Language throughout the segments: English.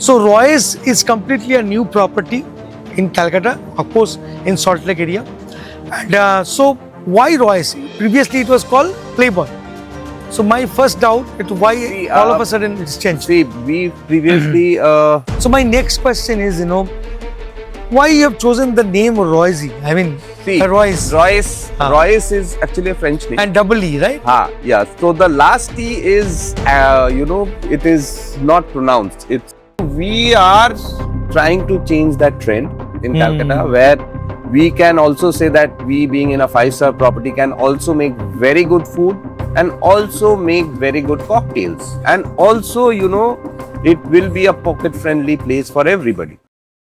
So Royce is completely a new property in Calcutta, of course, in Salt Lake area. And so why Royce? Previously it was called Playboy. So my first doubt is why all of a sudden it's changed. See, we previously. So my next question is, why you have chosen the name Roycee? I mean, See, Royce Royce is actually a French name. and double E, right? Yeah. So the last T is, it is not pronounced. We are trying to change that trend in Calcutta, where we can also say that we, being in a 5-star property, can also make very good food and also make very good cocktails. And also, it will be a pocket-friendly place for everybody.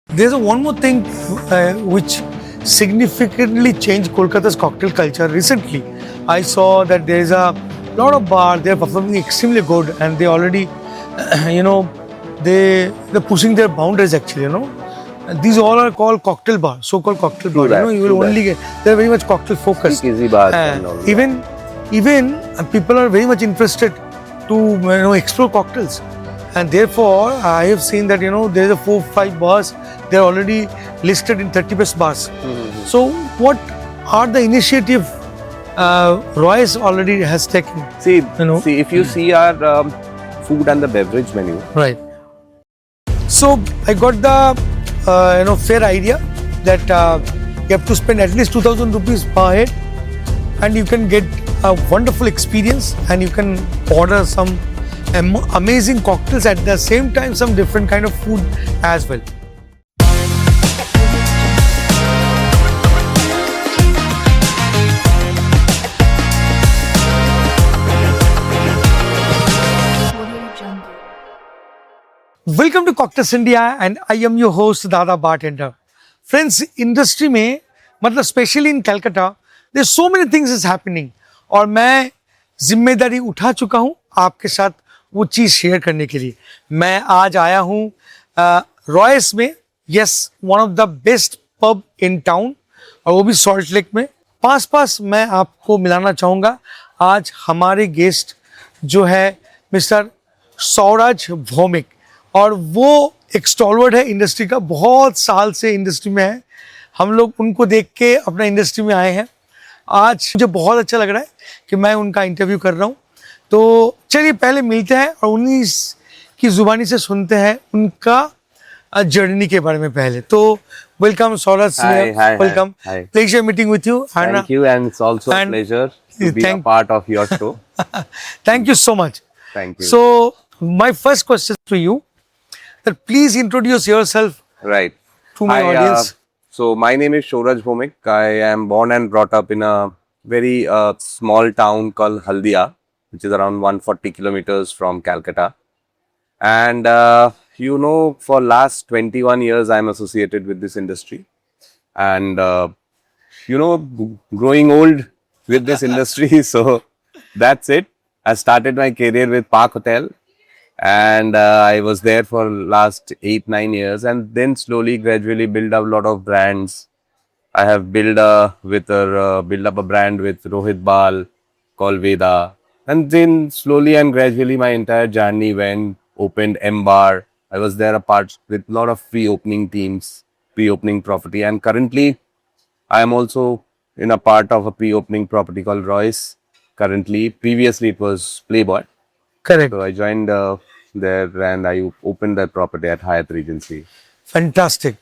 There's one more thing which significantly changed Kolkata's cocktail culture recently. I saw that there's a lot of bars, they're performing extremely good, and they already, they're pushing their boundaries actually, And these all are called cocktail bars, so-called cocktail bars. You will only get, they're very much cocktail focused. Easy bars and all that. Even people are very much interested to explore cocktails. And therefore, I have seen that, there's a 4-5 bars, they're already listed in 30 best bars. So, what are the initiative Royce already has taken? See, if you see our food and the beverage menu. Right. So, I got the, fair idea that you have to spend at least 2,000 rupees per head and you can get a wonderful experience and you can order some amazing cocktails, at the same time some different kind of food as well. Welcome to Cocktails India and I am your host Dada Bartender. Friends, industry में मतलब especially in Calcutta, there's so many things is happening और मैं जिम्मेदारी उठा चुका हूँ आपके साथ वो चीज़ शेयर करने के लिए. मैं आज आया हूँ रॉयस में, yes, one of the best pub in town, और वो भी सॉल्ट लेक में. पास मैं आपको मिलाना चाहूँगा आज हमारे गेस्ट जो है मिस्टर सौराज भौमिक, और वो एक स्टॉलवर्ड है इंडस्ट्री का, बहुत साल से इंडस्ट्री में है. हम लोग उनको देख के अपना इंडस्ट्री में आए हैं. आज मुझे बहुत अच्छा लग रहा है कि मैं उनका इंटरव्यू कर रहा हूँ. तो चलिए पहले मिलते हैं और उन्हीं की जुबानी से सुनते हैं उनका जर्नी के बारे में पहले. तो welcome Sauraj, welcome, pleasure meeting with you. Thank you, and it's also a pleasure to be a part of your show. Thank you so much. Thank you. So my first question to you, that please introduce yourself Right. to my audience. So my name is Souraj Bhowmik. I am born and brought up in a very small town called Haldia, which is around 140 kilometers from Calcutta. And for last 21 years, I'm associated with this industry. And, growing old with this industry. So that's it. I started my career with Park Hotel. And I was there for last 8-9 years, and then slowly, gradually build up a lot of brands. I have built up a brand with Rohit Bal called Veda, and then slowly and gradually my entire journey went. Opened M Bar. I was there a part with a lot of pre-opening teams, pre-opening property, and currently I am also in a part of a pre-opening property called Royce. Currently, previously it was Playboy. Correct. So I joined there and I opened that property at Hyatt Regency. Fantastic.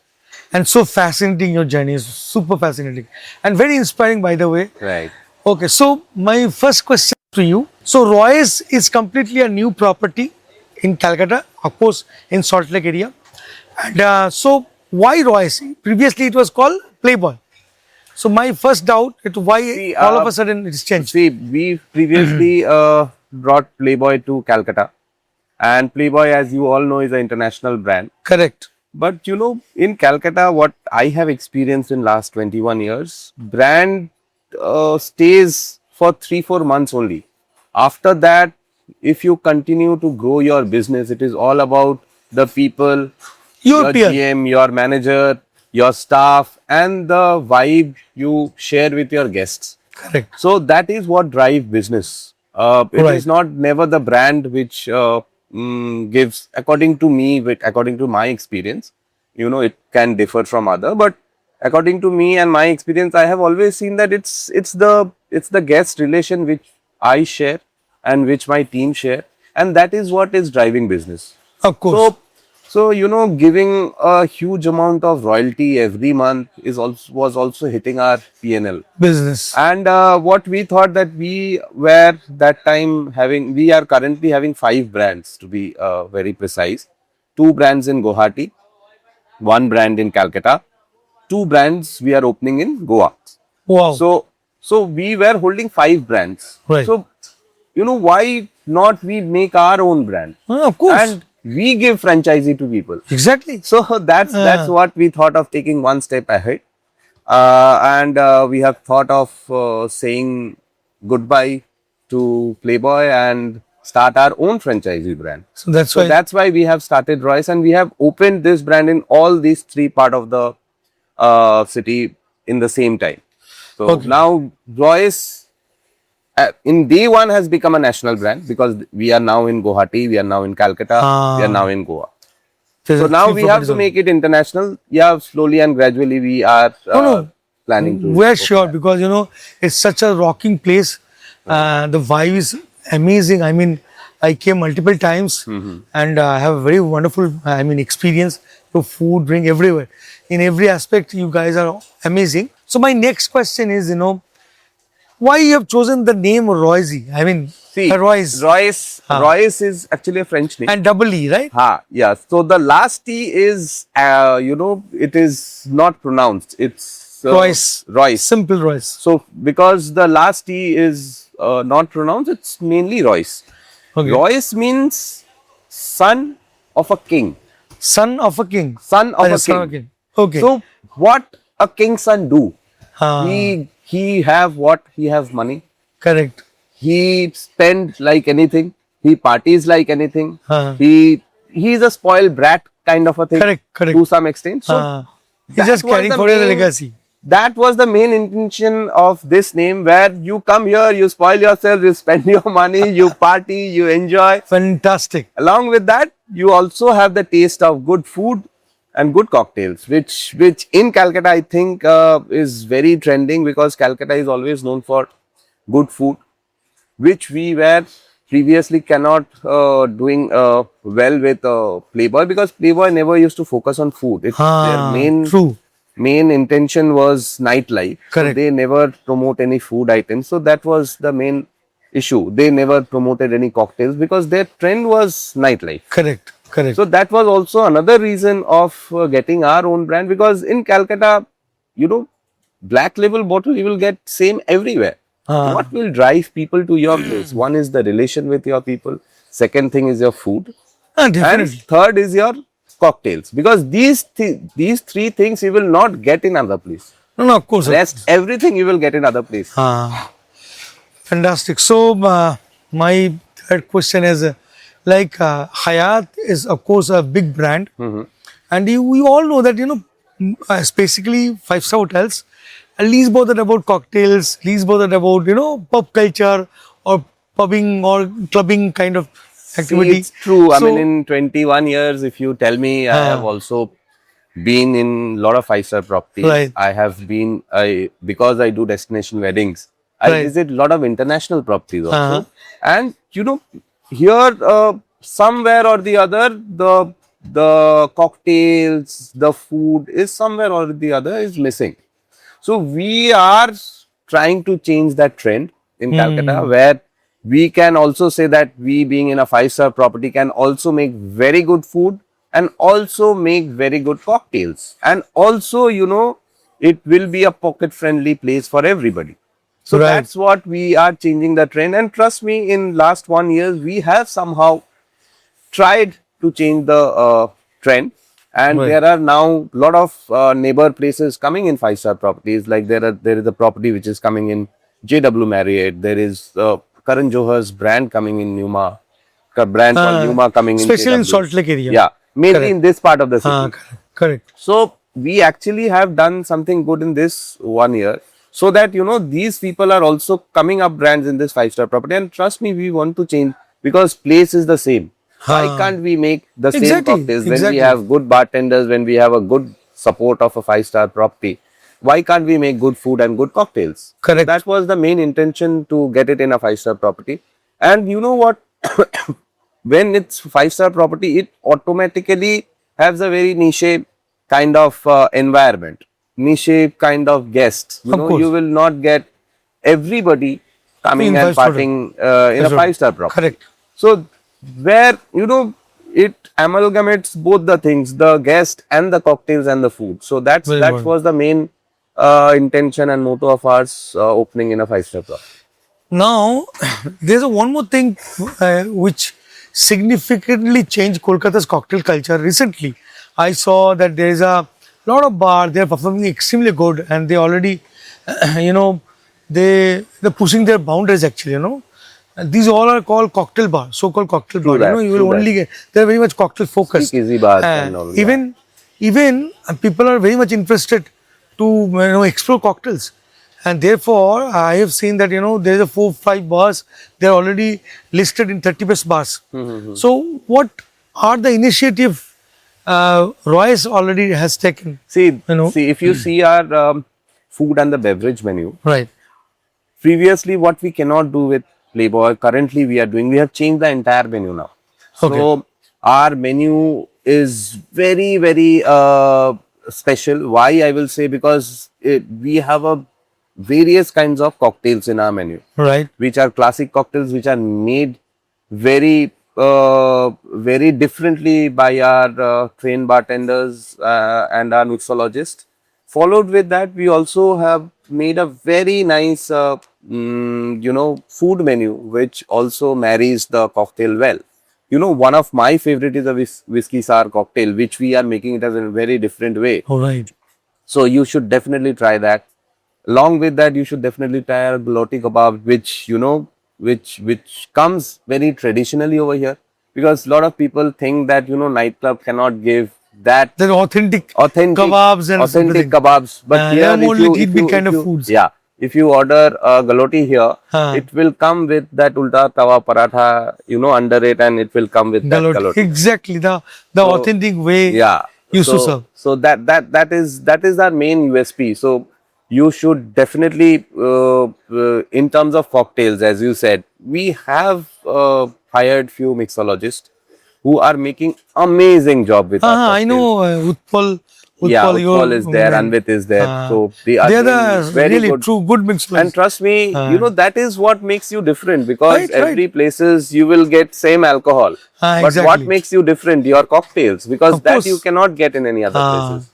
And so fascinating, your journey is super fascinating and very inspiring, by the way. Right. Okay, so my first question to you. So Royce is completely a new property in Calcutta, of course, in Salt Lake area. And so why Royce? Previously it was called Playboy. So my first doubt is why all of a sudden it's changed. See, we previously brought Playboy to Calcutta, and Playboy, as you all know, is an international brand. Correct. But in Calcutta, what I have experienced in last 21 years, brand stays for 3-4 months only. After that, if you continue to grow your business, it is all about the people, your GM, your manager, your staff, and the vibe you share with your guests. Correct. So that is what drives business. It is not never the brand which gives, according to me, according to my experience, it can differ from other, but according to me and my experience, I have always seen that it's the guest relation which I share and which my team share, and that is what is driving business. Of course. So giving a huge amount of royalty every month was also hitting our P&L. Business. And what we thought that we were that time we are currently having 5 brands, to be very precise. 2 brands in Guwahati, 1 brand in Calcutta, 2 brands we are opening in Goa. Wow. So we were holding 5 brands. Right. So why not we make our own brand? Of course. And we give franchisee to people. Exactly. So that's what we thought of, taking one step ahead. And we have thought of saying goodbye to Playboy and start our own franchisee brand. So that's So why. that's why we have started Royce, and we have opened this brand in all these 3 part of the city in the same time. So Okay. now Royce in day one has become a national brand, because we are now in Guwahati, we are now in Calcutta, we are now in Goa. There's So a now three we have properties to on- make it international. Yeah, slowly and gradually we are no. planning to. We're sure, because it's such a rocking place. The vibe is amazing. I mean, I came multiple times and have a very wonderful, experience. Your food, drink, everywhere. In every aspect, you guys are amazing. So my next question is, why you have chosen the name Roycee? I mean, See, Royce Royce is actually a French name. and double E, right? Yeah. So the last T is, it is not pronounced. It's Royce. Royce. Simple Royce. So because the last T is not pronounced, it's mainly Royce. Okay. Royce means son of a king. Son of a king. Son of a Son of king. Okay. So what a king's son do? Ah, He have what? He have money. correct. He spend like anything. He parties like anything. He's a spoiled brat kind of a thing. Correct. To some extent. So He's that just was carrying the forward the main- legacy. That was the main intention of this name, where you come here, you spoil yourself, you spend your money, you party, you enjoy. Fantastic. Along with that, you also have the taste of good food and good cocktails, which in Calcutta I think is very trending, because Calcutta is always known for good food, which we were previously cannot doing well with Playboy, because Playboy never used to focus on food. Their True. main intention was nightlife. So Correct. they never promote any food items. So that was the main issue. They never promoted any cocktails, because their trend was nightlife. Correct. Correct. So that was also another reason of getting our own brand, because in Calcutta, black label bottle you will get same everywhere. What will drive people to your place? One is the relation with your people. Second thing is your food. And Definitely. third is your cocktails, because these 3 things you will not get in other place. No, of course. Rest everything you will get in other place. Fantastic. So, my third question is Hyatt is, of course, a big brand. And we all know that, it's basically 5-star hotels, least bothered about cocktails, least bothered about, pub culture or pubbing or clubbing kind of activity. See, it's true. I So- mean, in 21 years, if you tell me, I have also been in a lot of 5-star properties. Right. I have been, because I do destination weddings, I Right. visit a lot of international properties also. And, here, somewhere or the other, the cocktails, the food is somewhere or the other is missing. So we are trying to change that trend in Calcutta, where we can also say that we, being in a 5-star property, can also make very good food and also make very good cocktails. And also, it will be a pocket friendly place for everybody. So Right. that's what we are changing the trend. And trust me, in last 1 year, we have somehow tried to change the trend. And Right. there are now a lot of neighbor places coming in 5-star properties. Like there is a property which is coming in JW Marriott. There is Karan Johar's brand coming in Numa. A brand called Numa coming in especially in JW. Salt Lake area. Yeah, mainly Correct. in this part of the city. Correct. So we actually have done something good in this 1 year, so that these people are also coming up brands in this 5-star property. And trust me, we want to change, because place is the same. Why Huh. can't we make the same Exactly, cocktails when we exactly. have good bartenders, when we have a good support of a five-star property? Why can't we make good food and good cocktails? So Correct. that was the main intention to get it in a five-star property. And you know what? When it's five-star property, it automatically has a very niche kind of environment, niche kind of guests. You Of know, you course. will not get everybody coming In and five-star hotel. partying in a Five-star hotel. five-star property. Correct. So where it amalgamates both the things, the guest and the cocktails and the food. So Very that important. was the main intention and motto of ours opening in a five-star property. Now, there's one more thing which significantly changed Kolkata's cocktail culture recently. I saw that there is a lot of bar, they're performing extremely good and they already, you know, they're pushing their boundaries actually, you know. And these all are called cocktail bar, so-called cocktail bar. True You know, that. you True will that. only get, they're very much cocktail focused. Speakeasy bars and all. Yeah. Even people are very much interested to explore cocktails, and therefore I have seen that there's a 4-5 bars, they're already listed in 30 best bars. So what are the initiative Royce already has taken? See, You know, see, if you see our food and the beverage menu, right? previously what we cannot do with Playboy, currently we are doing, we have changed the entire menu now. Okay. So our menu is very, very special. Why I will say, because we have a various kinds of cocktails in our menu, Right. which are classic cocktails, which are made very very differently by our trained bartenders and our mixologists. Followed with that, we also have made a very nice food menu which also marries the cocktail well. One of my favorite is a whiskey sour cocktail, which we are making it as a very different way. All right. So you should definitely try that. Along with that, you should definitely try a galoti kebab, which which comes very traditionally over here. Because a lot of people think that nightclub cannot give that The authentic authentic kebabs and authentic everything. kebabs. But here, Them only tidbit kind of foods. yeah, if you order a galoti here, Huh. it will come with that ulta tawa paratha, under it, and it will come with that Galoti. galoti. Exactly the So, authentic way yeah. used to serve. So that is our main USP. So you should definitely, in terms of cocktails, as you said, we have hired few mixologists who are making amazing job with our I cocktails. know Utpal. Yeah, Utpal, your Utpal is there, man. Anvit is there. So they are They are doing the very really good. true good mixologist. And trust me, that is what makes you different, because Right, every places you will get same alcohol. But what exactly. makes you different? Your cocktails, because Of that course. you cannot get in any other places.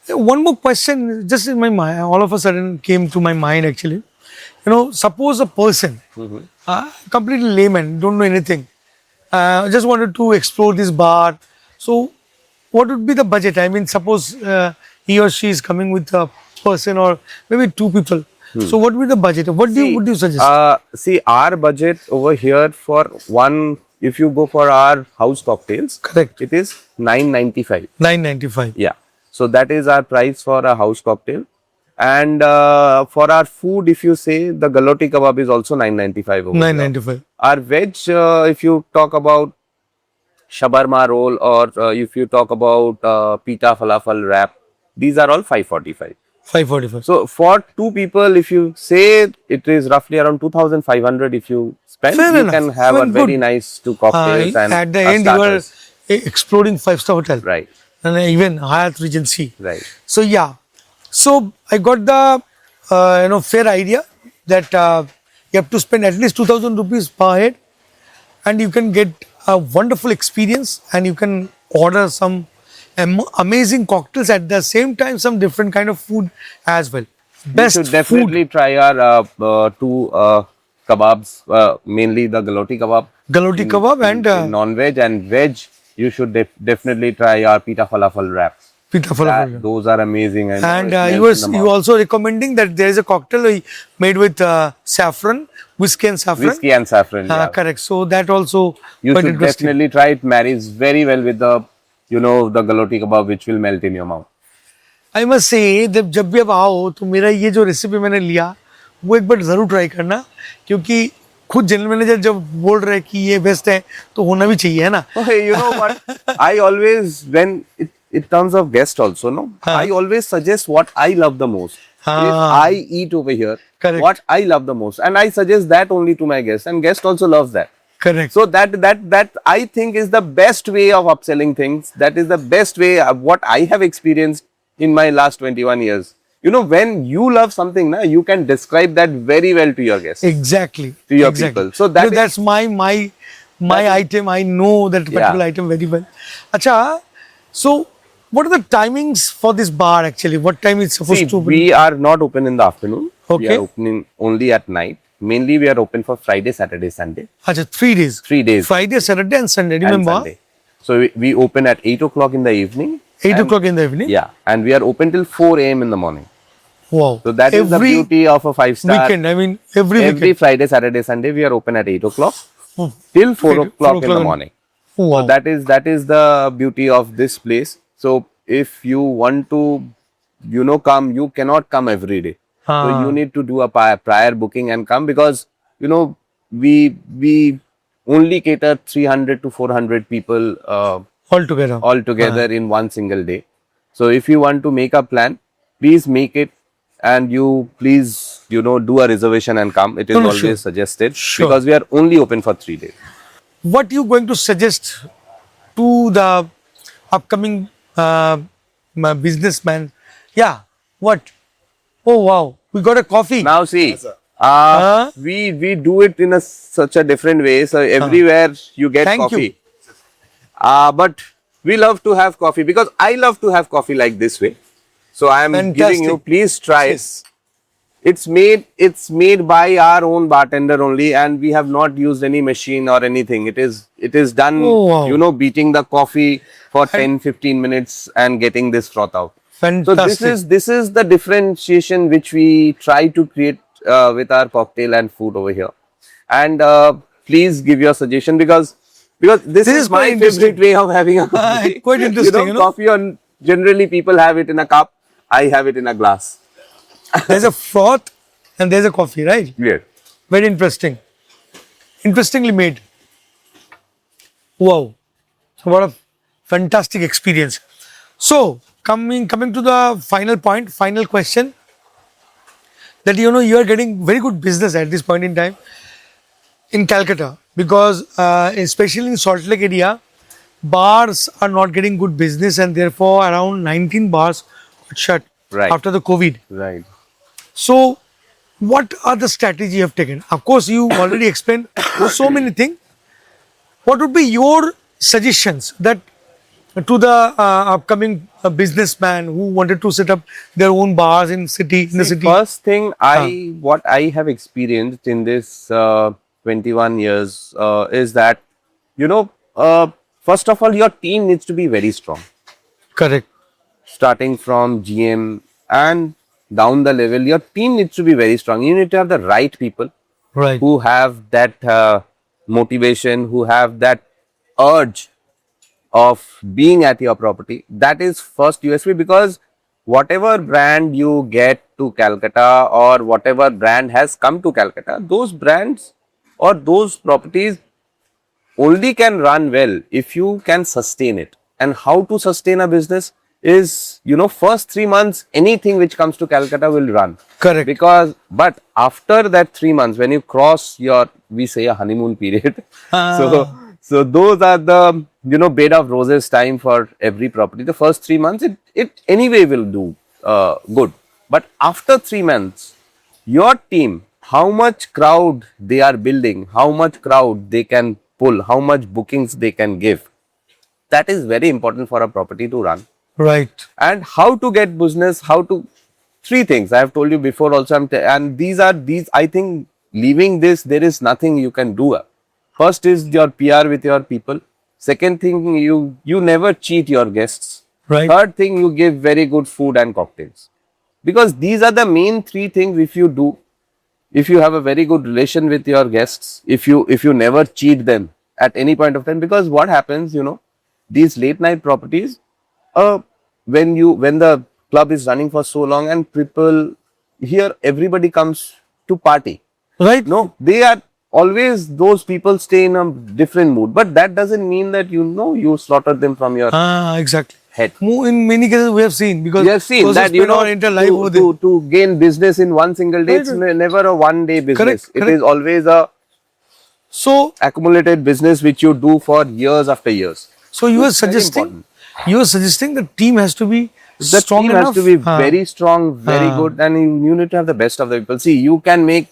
One more question, just in my mind, all of a sudden came to my mind actually. Suppose a person, completely layman, don't know anything, just wanted to explore this bar. So, what would be the budget? I mean, suppose he or she is coming with a person or maybe 2 people. So, what would be the budget? What would you suggest? See, our budget over here for one, if you go for our house cocktails, Correct. it is 995. 995. Yeah. So that is our price for a house cocktail. And for our food, if you say, the galoti kebab is also 995 over here. 995. Our veg, if you talk about shawarma roll, or if you talk about pita falafel wrap, these are all 545. 545. So for 2 people, if you say, it is roughly around 2,500 if you spend, Fair you enough. can have I mean, a very good. nice 2 cocktails and At the a end, you are starters. exploring 5-star hotel. Right, And even Hyatt Regency. right. So yeah, so I got the fair idea that you have to spend at least 2,000 rupees per head, and you can get a wonderful experience, and you can order some amazing cocktails at the same time, some different kind of food as well. Best You should definitely food, try our 2 kebabs, mainly the galoti kebab. galoti kebab and In non-veg and veg, you should definitely try our pita falafel wraps. pita falafel. Those are amazing. And it melts in the you mouth. also recommending that there is a cocktail made with saffron, whiskey and saffron. Whiskey and saffron. Yeah. Correct. So that also You quite should interesting. definitely try it. Marries very well with the galoti kebab, which will melt in your mouth. I must say जब भी आप आओ तो मेरा ये जो recipe मैंने लिया वो एक बार ज़रूर ट्राई करना, क्योंकि खुद जनरल मैनेजर जब बोल रहे हैं कि ये बेस्ट है तो होना भी चाहिए, है ना? Okay, you know what? I always, when in terms of guest also, no, I always suggest what I love the most. If हाँ, I eat over here, Correct. what I love the most, and I suggest that only to my guests, and guest also loves that. Correct. So that I think is the best way of upselling things. That is the best way of what I have experienced in my last 21 years. You know, when you love something, na, you can describe that very well to your guests, Exactly. to your Exactly. people. So that Because that's my item. I know that particular item very well. Acha, so what are the timings for this bar actually? What time it's supposed see, to open? we are not open in the afternoon. We Okay. are opening only at night. Mainly, we are open for Friday, Saturday, Sunday. Acha, 3 days. 3 days. Friday, Saturday, and Sunday. And Remember? Sunday. So we open at 8 o'clock in the evening. 8 and- o'clock in the evening. Yeah, and we are open till 4 a.m. in the morning. Wow. So that is the Every beauty of a 5-star. weekend. I mean, every Every weekend. Friday, Saturday, Sunday, we are open at 8 o'clock Hmm. till 4 4 o'clock in the o'clock. morning. Wow. So that is the beauty of this place. So if you want to, come, you cannot come every day. So Ah. you need to do a prior booking and come, because we only cater 300 to 400 people All together. all together in one single day. So if you want to make a plan, please make it, and you please do a reservation and come. It is No, always sure. suggested, Sure. because we are only open for 3 days. What you going to suggest to the upcoming businessman? Yeah. What? Oh wow, we got a coffee. Now see, Huh? we do it in such a different way. So everywhere you get Thank coffee. you. But we love to have coffee, because I love to have coffee like this way. So I am giving you, Fantastic. please try it. Yes. It's made by our own bartender only, and we have not used any machine or anything. It is done, Oh, wow. beating the coffee for 10-15 minutes and getting this froth out. So Fantastic. this is the differentiation which we try to create with our cocktail and food over here. And please give your suggestion, because this is is my quite interesting. favorite way of having a coffee. Quite interesting, you know. Coffee on, generally people have it in a cup. I have it in a glass. There's a froth and there's a coffee, right? Yeah. Very interesting. Interestingly made. Wow. So what a fantastic experience. So coming to the final point, final question, that you are getting very good business at this point in time in Calcutta, because especially in Salt Lake area, bars are not getting good business, and therefore around 19 bars got shut Right. after the COVID. Right. So, what are the strategy you have taken? Of course, you already explained so many things. What would be your suggestions that to the upcoming businessman who wanted to set up their own bars in the city? First thing, what I have experienced in this 21 years is that, first of all, your team needs to be very strong. Correct. Starting from GM and down the level, your team needs to be very strong. You need to have the right people Right. who have that motivation, who have that urge of being at your property. That is first USP, because whatever brand you get to Calcutta, or whatever brand has come to Calcutta, those brands or those properties only can run well if you can sustain it. And how to sustain a business is, first 3 months, anything which comes to Calcutta will run. Correct. But after that 3 months, when you cross your, we say, a honeymoon period, so those are the, bed of roses time for every property. The first 3 months, it anyway will do good. But after 3 months, your team, how much crowd they are building, how much crowd they can pull, how much bookings they can give, that is very important for a property to run. Right. And how to get business, three things I have told you before also, and these I think, leaving this, there is nothing you can do. First is your PR with your people. Second thing, you never cheat your guests. Right. Third thing, you give very good food and cocktails. Because these are the main three things. If you do, if you have a very good relation with your guests, if you never cheat them at any point of time, because what happens, these late night properties, when the club is running for so long and people here, everybody comes to party. Right. No, they are always those people stay in a different mood. But that doesn't mean that you slaughter them from your Exactly. head. In many cases, we have seen because We have seen those who that spend our entire life over there. to gain business in one single day, Right, it's right. never a one day business. It Correct. is always a So, accumulated business which you do for years after years. so you So were it's very suggesting, important. the team has to be The strong team has enough. to be very strong, very Ah. good, and you need to have the best of the people. See, you can make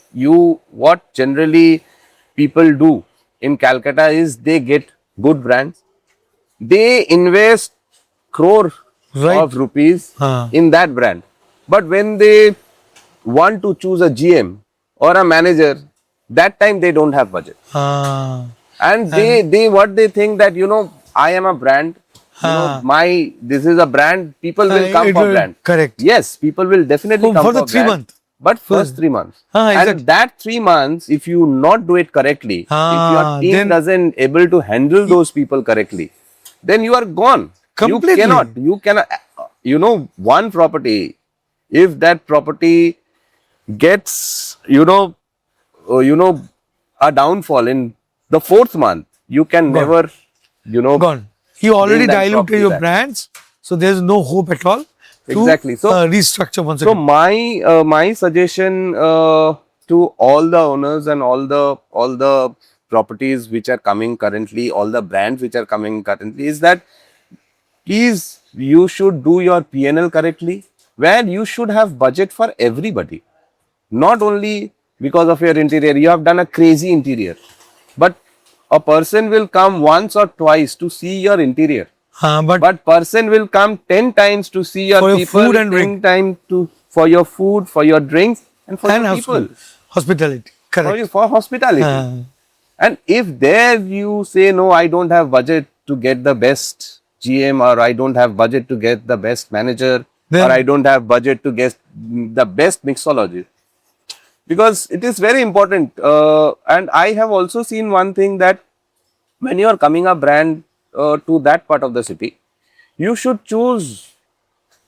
what generally people do in Calcutta is they get good brands, they invest crore Right. of rupees Ah. in that brand, but when they want to choose a GM or a manager, that time they don't have budget. Ah. And they what they think that I am a brand, Ah. this is a brand, people will come It for will- brand. correct. Yes, people will definitely For- come for for the 3 brand, month. but first 3 months. Exactly. And that 3 months, if you not do it correctly, if your team Then doesn't able to handle those people correctly, then you are gone. Completely. You cannot, one property, if that property gets, a downfall in the fourth month, you can Gone. never, gone. You already gain that diluted property your back. brands, so there's no hope at all to Exactly. So- restructure once So again. my suggestion to all the owners and all the properties which are coming currently, all the brands which are coming currently, is that please you should do your P&L correctly, where you should have budget for everybody, not only because of your interior. You have done a crazy interior, but a person will come once or twice to see your interior. But person will come 10 times to see your For your people, food and 10 time for your food, for your drinks, and for and your people, hospitality. Correct. for hospitality. And if there you say, no, I don't have budget to get the best GM, or I don't have budget to get the best manager, Then- or I don't have budget to get the best mixologist, because it is very important. And I have also seen one thing, that when you are coming a brand to that part of the city, you should choose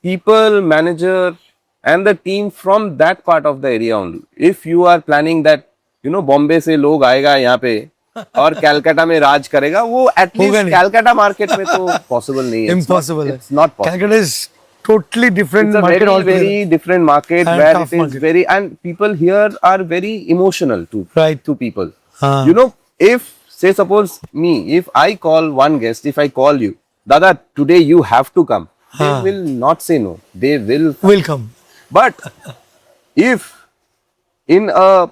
people, manager, and the team from that part of the area only. If you are planning that, Bombay से लोग आएगा यहाँ पे और कैलकाटा में राज करेगा, वो at होगा least नहीं। कैलकाटा मार्केट में तो possible नहीं है. Impossible. It's not possible. Calcutta is totally different It's a market very, altogether. very different market, And where tough it is market. very, and people here are very emotional Right. to people. Ah. If say suppose me, if I call one guest, if I call you, Dada, today you have to come, they Ah. will not say no. They will. Welcome. But if in a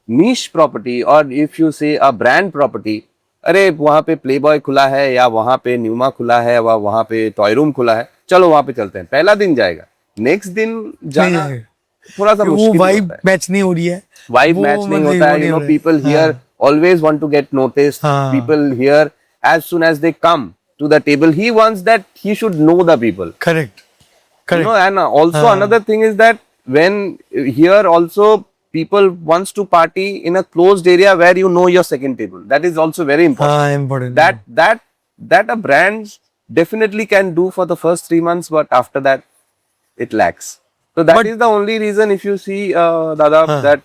niche property, or if you say a brand property, अरे वहाँ पे Playboy खुला है, या वहाँ पे pneuma खुला है, या वहाँ पे टॉय रूम खुला है, चलो वहाँ पे चलते हैं. पहला दिन जाएगा, नेक्स्ट दिन जाना नहीं थोड़ा सा वो मुश्किल वाइब होता है. मैच नहीं हो रही है. Vibe वो match नहीं मतलब होता वो है. नहीं हो रहा है. People here always want to get noticed. हाँ. People here, as soon as they come to the table, he wants that he should know the people. Correct. Correct. And also another thing is that when here also people wants to party in a closed area where you know your second table. That is also very important. Important. That a brand definitely can do for the first 3 months, but after that it lacks. So that is the only reason, if you see, Dada, that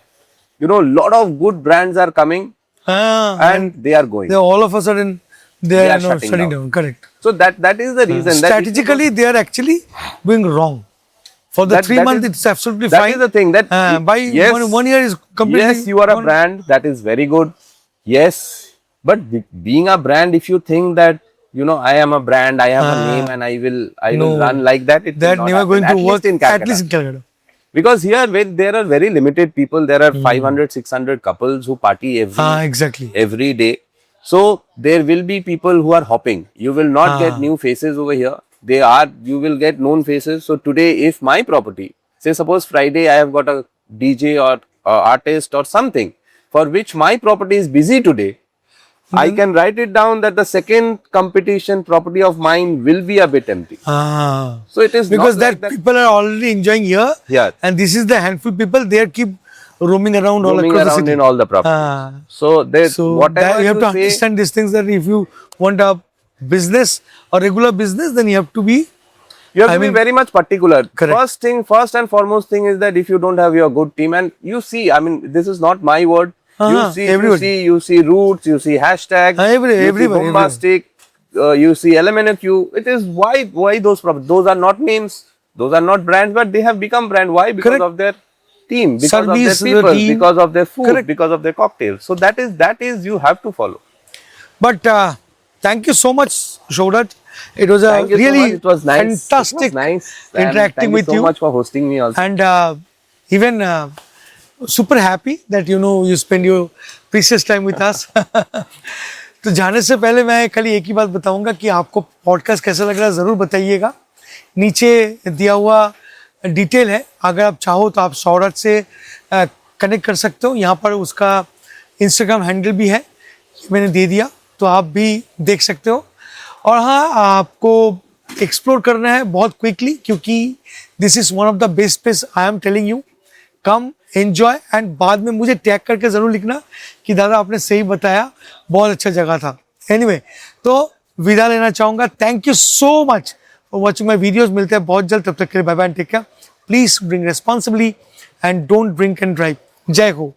lot of good brands are coming and they are going. they all of a sudden they They are are shutting shutting down. down. Correct. So that is the reason. Strategically, they are actually doing wrong. For the That- 3 that months, is- it's absolutely that fine. is the thing, that by yes, one year is completely. Yes, you are a gone. brand, that is very good. Yes, but being a brand, if you think that I am a brand, I have a name, and I will No. run like that, it That will not never happen. going At to least work. in At Calcutta. least in Calcutta. Because here there are very limited people. There are 500, 600 couples who party Exactly. every day. So there will be people who are hopping. You will not get new faces over here. You will get known faces. So today, if my property, say suppose Friday, I have got a DJ or artist or something for which my property is busy today, I can write it down that the second competition property of mine will be a bit empty. So it is Because not like that. people are already enjoying here. Yeah. And this is the handful people. They keep roaming around all Roaming across the around city. in all the properties. So So whatever that you have to say, understand these things, that if you want a business or regular business, then you have to be. you have I to be mean- very much particular. Correct. First and foremost thing is that if you don't have your good team, and you see, I mean, this is not my word. everybody. You see roots, you see hashtags, you see Everybody. bombastic, you see LMNQ. It is why those are not names, those are not brands, but they have become brand. Why? Because Correct. of their team, because Service, of the their people, team. because of their food, Correct. because of their cocktails. So that is you have to follow. But thank you so much, Souraj. It was a Thank you so really much. It was nice. fantastic It was nice. And interacting thank you with so you. much for hosting me also. And even super happy that you spend your precious time with us. तो जाने से पहले मैं खाली एक ही बात बताऊंगा कि आपको पॉडकास्ट कैसा लग रहा है ज़रूर बताइएगा। नीचे दिया हुआ डिटेल है, अगर आप चाहो तो आप सौरभ से कनेक्ट कर सकते हो। यहाँ पर उसका इंस्टाग्राम हैंडल भी है, मैंने दे दिया, तो आप भी देख सकते हो। और हाँ, आपको एक्सप्लोर करना है बहुत क्विकली, क्योंकि this is one of the best place I am telling you. Come enjoy and बाद में मुझे टैग करके ज़रूर लिखना कि दादा आपने सही बताया, बहुत अच्छा जगह था। एनीवे, तो विदा लेना चाहूँगा। Thank you so much for watching my videos. मिलते हैं बहुत जल्द, तब तक के लिए bye bye and take care. Please drink responsibly and don't drink and drive. जय हो।